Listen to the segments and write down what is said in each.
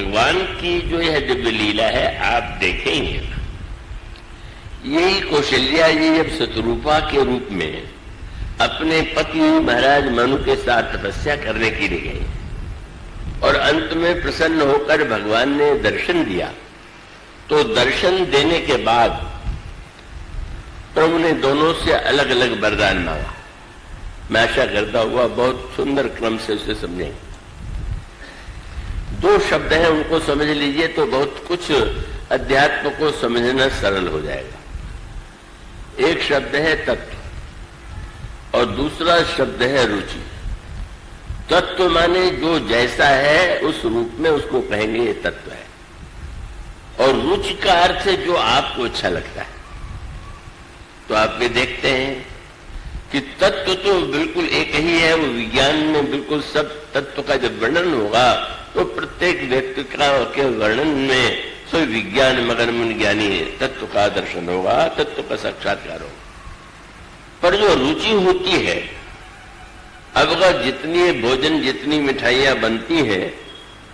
भगवान की जो यह दिव्य लीला है आप देखेंगे, यही कौशल्या जी जब शत्रुपा के रूप में अपने पति महाराज मनु के साथ तपस्या करने के लिए गए और अंत में प्रसन्न होकर भगवान ने दर्शन दिया, तो दर्शन देने के बाद प्रभु ने दोनों से अलग अलग वरदान मांगा। मैं आशा करता हुआ बहुत सुंदर क्रम से उसे समझेंगे। दो शब्द हैं, उनको समझ लीजिए तो बहुत कुछ अध्यात्म को समझना सरल हो जाएगा। एक शब्द है तत्व और दूसरा शब्द है रुचि। तत्व माने जो जैसा है उस रूप में उसको कहेंगे ये तत्व है, और रुचि का अर्थ है जो आपको अच्छा लगता है। तो आप ये देखते हैं कि तत्व तो बिल्कुल एक ही है, वो विज्ञान में बिल्कुल सब तत्व का जब वर्णन होगा तो प्रत्येक व्यक्ति का के वर्णन में सभी विज्ञान मगन ज्ञानी तत्व का दर्शन होगा, तत्व का साक्षात्कार होगा। पर जो रुचि होती है, अब अगर जितनी भोजन जितनी मिठाइयां बनती है,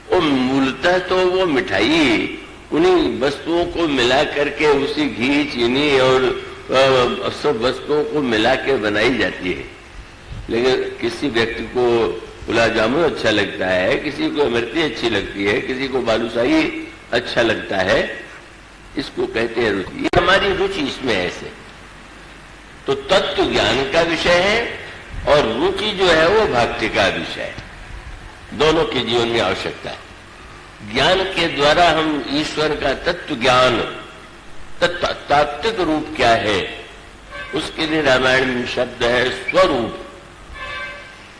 वो मूलतः तो वो मिठाई उन्हीं वस्तुओं को मिला करके उसी घी चीनी और सब वस्तुओं को मिला के बनाई जाती है। लेकिन किसी व्यक्ति को गुलाब जामुन अच्छा लगता है, किसी को इमरती अच्छी लगती है, किसी को बालूशाही अच्छा लगता है, इसको कहते हैं रुचि। ये हमारी रुचि इसमें है ऐसे। तो तत्व ज्ञान का विषय है और रुचि जो है वो भक्ति का विषय है। दोनों के जीवन में आवश्यकता है। ज्ञान के द्वारा हम ईश्वर का तत्व ज्ञान, तात्विक रूप क्या है, उसके लिए रामायण में शब्द है स्वरूप,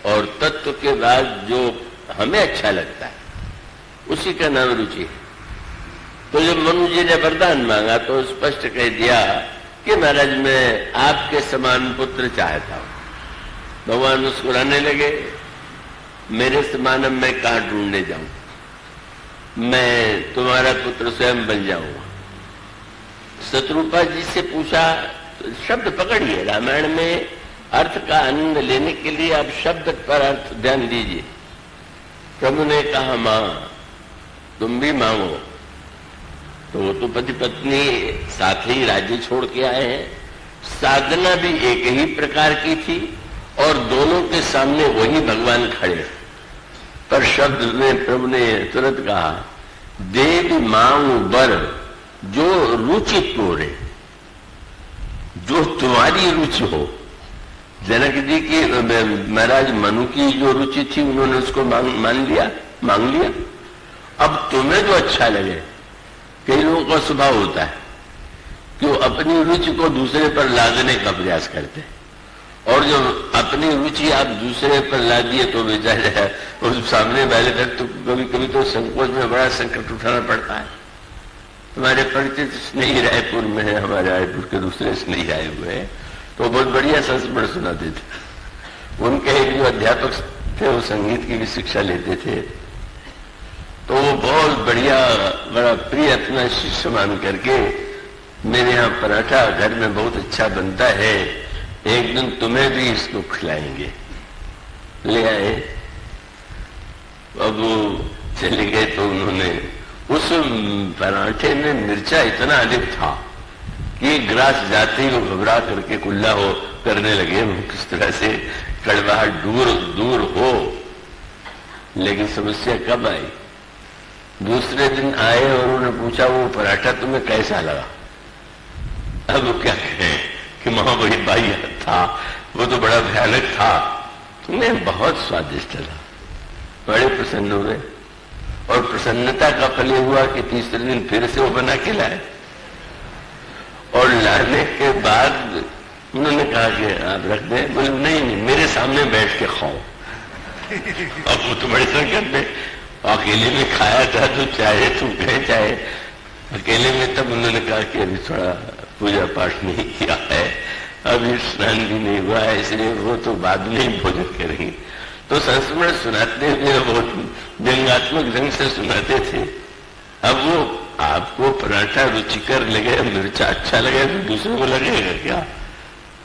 और तत्व के बाद जो हमें अच्छा लगता है उसी का नाम रुचि है। तो जब मनु जी ने वरदान मांगा तो स्पष्ट कह दिया कि महाराज मैं आपके समान पुत्र चाहता हूं। भगवान मुस्कुराने लगे, मेरे समान अब मैं कहां ढूंढने जाऊं, मैं तुम्हारा पुत्र स्वयं बन जाऊंगा। शत्रुपा जी से पूछा, तो शब्द पकड़िए, रामायण में अर्थ का आनंद लेने के लिए आप शब्द पर अर्थ ध्यान दीजिए। प्रभु ने कहा मां तुम भी मांगो, तो वो तो पति पत्नी साथ ही राज्य छोड़ के आए हैं, साधना भी एक ही प्रकार की थी और दोनों के सामने वही भगवान खड़े। पर शब्द में प्रभु ने तुरंत कहा देव मांग बर जो रुचि तोरे, जो तुम्हारी रुचि हो। जनक जी की महाराज मनु की जो रुचि थी उन्होंने उसको मांग लिया। अब तुम्हें जो अच्छा लगे, कई लोगों का स्वभाव होता है कि वो अपनी रुचि को दूसरे पर लादने का प्रयास करते हैं, और जब अपनी रुचि आप दूसरे पर ला दिए तो बेचारे उस सामने वाले तक तो कभी कभी तो संकोच में बड़ा संकट उठाना पड़ता है। हमारे परिचित स्नेही रायपुर में है, हमारे रायपुर के दूसरे स्नेही आए हुए हैं, तो बहुत बढ़िया संस्मरण सुनाते थे। उनके एक जो अध्यापक थे वो संगीत की भी शिक्षा लेते थे, तो वो बहुत बढ़िया बड़ा प्रिय अपना शिष्य मान करके मेरे यहाँ पराठा घर में बहुत अच्छा बनता है, एक दिन तुम्हें भी इसको खिलाएंगे। ले आए। अब वो चले गए तो उन्होंने उस पराठे में मिर्चा इतना अधिक था कि ग्रास जाते ही वो घबरा करके कुल्ला हो करने लगे, किस तरह से कड़वाहट दूर हो। लेकिन समस्या कब आई? दूसरे दिन आए और उन्होंने पूछा वो पराठा तुम्हें कैसा लगा? अब वो क्या कहें कि मां बड़ी बाई था, वो तो बड़ा भयानक था। तुम्हें बहुत स्वादिष्ट था। बड़े प्रसन्न हुए और प्रसन्नता का फल हुआ कि तीसरे दिन फिर से वो बना के लाए, और लाने के बाद उन्होंने कहा कि आप रख दें। बोले नहीं मेरे सामने बैठ के खाओ। अब वो तो बड़े संकट में, अकेले में खाया था तो चाहे तुम कहे चाहे अकेले में, तब उन्होंने कहा कि अभी थोड़ा पूजा पाठ नहीं किया है, अभी स्नान भी नहीं हुआ है, इसलिए वो तो बाद में ही भोजन करेंगे। तो संस्मरण सुनाते हुए बहुत व्यंग्यात्मक ढंग से सुनाते थे। अब वो आपको पराठा रुचिकर लगे, मिर्चा अच्छा लगे तो दूसरे को लगेगा क्या?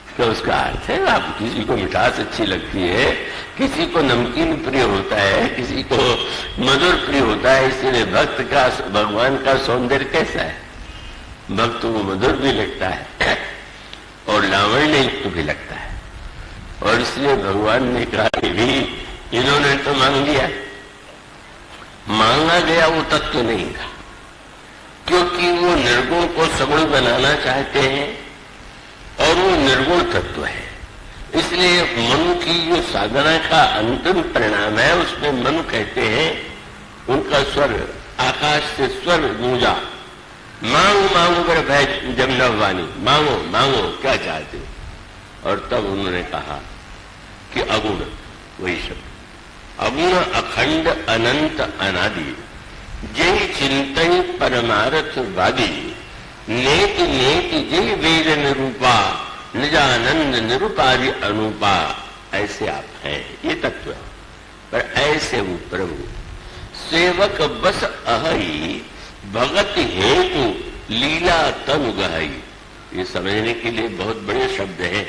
तो उसका अर्थ है आप किसी को मिठास अच्छी लगती है, किसी को नमकीन प्रिय होता है, किसी को मधुर प्रिय होता है। इसलिए भक्त का भगवान का सौंदर्य कैसा है? भक्त को मधुर भी लगता है और लावण्य युक्त भी लगता है। और इसलिए भगवान ने कहा कि भी इन्होंने तो मांग लिया, मांगा गया वो तत्व नहीं था, क्योंकि वो निर्गुण को सगुण बनाना चाहते हैं और वो निर्गुण तत्व है। इसलिए मनु की जो साधना का अंतिम परिणाम है उसमें मनु कहते हैं, उनका स्वर आकाश से स्वर गूंजा, मांगो मांगो कर भय जब नवानी, मांगो मांगो क्या चाहते हो। और तब उन्होंने कहा कि अगुण, वही शब्द अगुण अखंड अनंत अनादि जय चिंतन परमारथ वादी नेत नेत जय वेद निरूपा निजानंद निरूपादि अनुपा। ऐसे आप हैं, ये तत्व है। पर ऐसे वो प्रभु सेवक बस अहई भगत हेतु लीला तनु गहई। ये समझने के लिए बहुत बड़े शब्द हैं।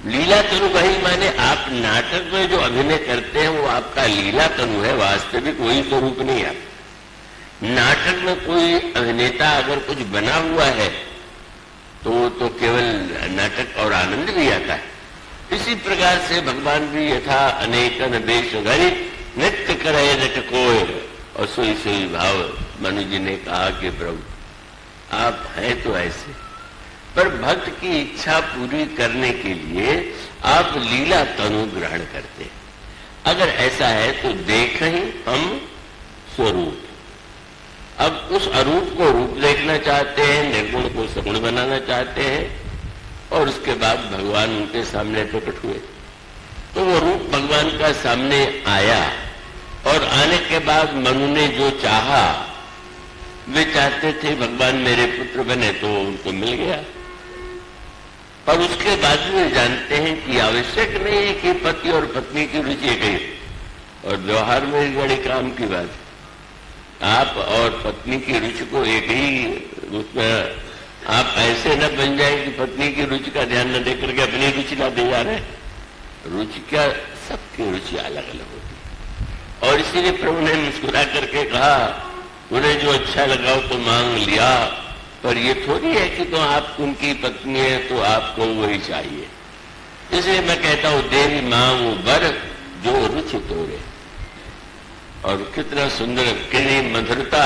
लीला तनु गहई माने आप नाटक में जो अभिनय करते हैं वो आपका लीला तनु है, वास्तविक वही स्वरूप नहीं है। नाटक में कोई अभिनेता अगर कुछ बना हुआ है तो केवल नाटक और आनंद भी आता है। इसी प्रकार से भगवान भी यथा अनेकन वेश धरि नृत्य करे नटकोय, और सोई सोई भाव। मनु जी ने कहा कि प्रभु आप हैं तो ऐसे, पर भक्त की इच्छा पूरी करने के लिए आप लीला तनु ग्रहण करते हैं। अगर ऐसा है तो देखें हम स्वरूप। अब उस अरूप को रूप देखना चाहते हैं, निर्गुण को सगुण बनाना चाहते हैं, और उसके बाद भगवान उनके सामने प्रकट हुए। तो वो रूप भगवान का सामने आया, और आने के बाद मनु ने जो चाहा, वे चाहते थे भगवान मेरे पुत्र बने, तो उनको मिल गया। पर उसके बाद वे जानते हैं कि आवश्यक नहीं है कि पति और पत्नी की रुचि एक ही, और व्यवहार में बड़ी काम की बात, आप और पत्नी की रुचि को एक ही, उसमें आप ऐसे न बन जाए कि पत्नी की रुचि का ध्यान न देकर के अपनी रुचि ला दे जा रहे। रुचि क्या, सबकी रुचि अलग अलग होती है। और इसीलिए प्रभु ने मुस्कुरा करके कहा, उन्हें जो अच्छा लगा तो मांग लिया, पर ये थोड़ी है कि तो आप उनकी पत्नी है तो आपको वही चाहिए। इसलिए मैं कहता हूं देवी मांगू बर जो रुचि तोड़े। और कितना सुंदर, कितनी मधुरता,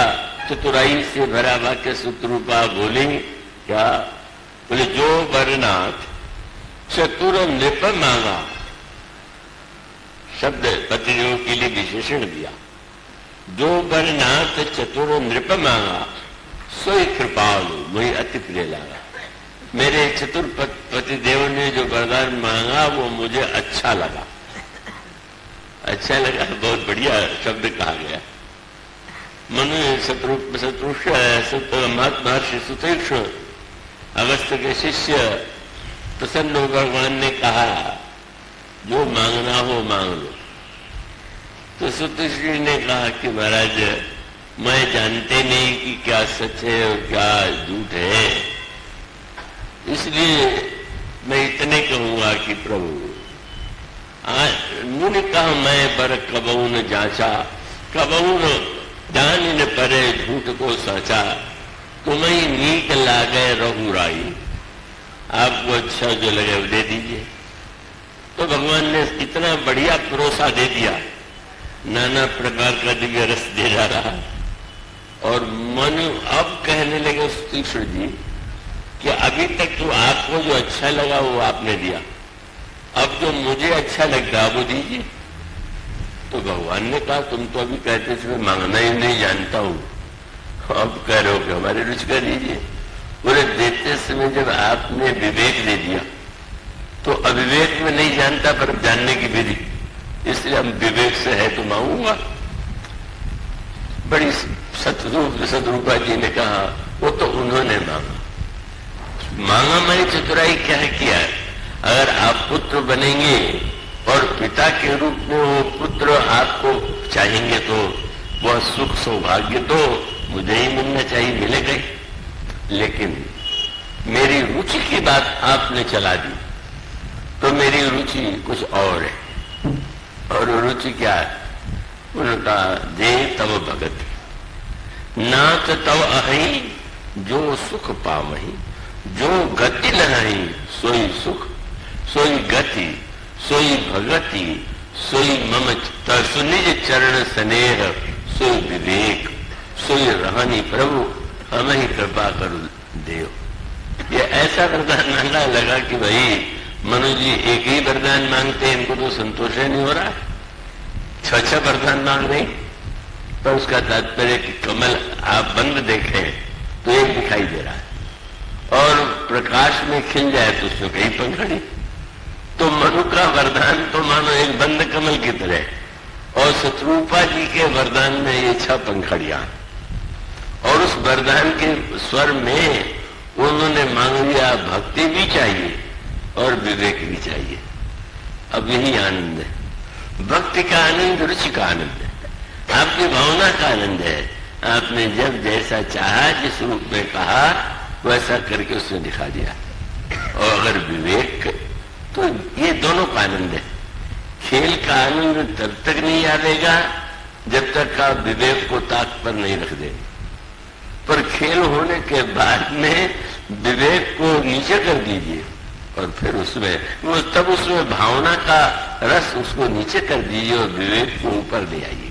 चतुराई से भरा वाक्य सुतरूपा बोली। क्या बोले? जो बरनाथ चतुर नृप मांगा, शब्द पतियों के लिए विशेषण दिया। जो बरनाथ चतुर नृप मांगा सोई कृपालु मुझे अति प्रिय लगा। मेरे चतुर पतिदेव ने जो वरदान मांगा वो मुझे अच्छा लगा। अच्छा लगा, बहुत बढ़िया शब्द कहा गया। महर्षि सुतीक्ष्ण अगस्त्य के शिष्य प्रसन्न हो भगवान ने कहा, जो मांगना हो मांग लो। तो सुतीक्ष्ण ने कहा कि महाराज मैं जानते नहीं कि क्या सच है और क्या झूठ है, इसलिए मैं इतने कहूंगा कि प्रभु मुनि कहा मैं पर कबऊ न जांचा, कबऊ न जान न परे झूठ को साचा, तुम्हें नीक लागे रघुराई। आपको अच्छा जो लगे वो दे दीजिए। तो भगवान ने इतना बढ़िया परोसा दे दिया, नाना प्रकार का दिव्य रस दे जा रहा। और मनु अब कहने लगे तीक्ष्ण जी कि अभी तक तो आपको जो अच्छा लगा वो आपने दिया, अब जो मुझे अच्छा लगता है वो दीजिए। तो भगवान ने कहा, तुम तो अभी कहते थे मैं मांगना ही नहीं जानता हूं, अब कह रहे हो कि हमारी रुचि का दीजिए। बोले देते समय जब आपने विवेक दे दिया तो अविवेक में नहीं जानता पर जानने की विधि, इसलिए हम विवेक से है तो मांगूंगा। बड़ी सतरूपा जी ने कहा, वो तो उन्होंने मांगा मैंने चतुराई क्या किया है। अगर आप पुत्र बनेंगे और पिता के रूप में वो पुत्र आपको चाहेंगे तो वह सुख सौभाग्य तो मुझे ही मिलना चाहिए, मिलेगा ही। लेकिन मेरी रुचि की बात आपने चला दी, तो मेरी रुचि कुछ और है। और रुचि क्या है? उनका दे तव भगत नाथ तव अहि जो सुख पावहि, जो गति लहई सोई सुख, सोई गति, सोई भगति, सोई मम सुनिज चरण स्नेह, सोई विवेक, सोई रहनी प्रभु हम ही कृपा कर देव। ये ऐसा वरदान मांगा, लगा कि भाई मनु जी एक ही वरदान मांगते हैं, इनको तो संतोष ही नहीं हो रहा, छह वरदान मांग रहे। पर उसका तात्पर्य कि कमल आप बंद देखें तो एक दिखाई दे रहा है, और प्रकाश में खिल जाए तो उसमें कई पंखड़ी। तो मनु का वरदान तो मानो एक बंद कमल की तरह, और शत्रुपा जी के वरदान में ये 6 पंखड़ियां। और उस वरदान के स्वर में उन्होंने मांग लिया भक्ति भी चाहिए और विवेक भी चाहिए। अब यही आनंद है, भक्ति का आनंद, रुचि का आनंद है, आपकी भावना का आनंद है। आपने जब जैसा चाहा, जिस रूप में कहा, वैसा करके उसने दिखा दिया। और अगर विवेक, तो ये दोनों का आनंद है। खेल का आनंद तब तक नहीं आवेगा जब तक आप विवेक को ताक पर नहीं रख देंगे, पर खेल होने के बाद में विवेक को नीचे कर दीजिए, और फिर उसमें तब उसमें भावना का रस उसको नीचे कर दीजिए और विवेक को ऊपर ले आइए।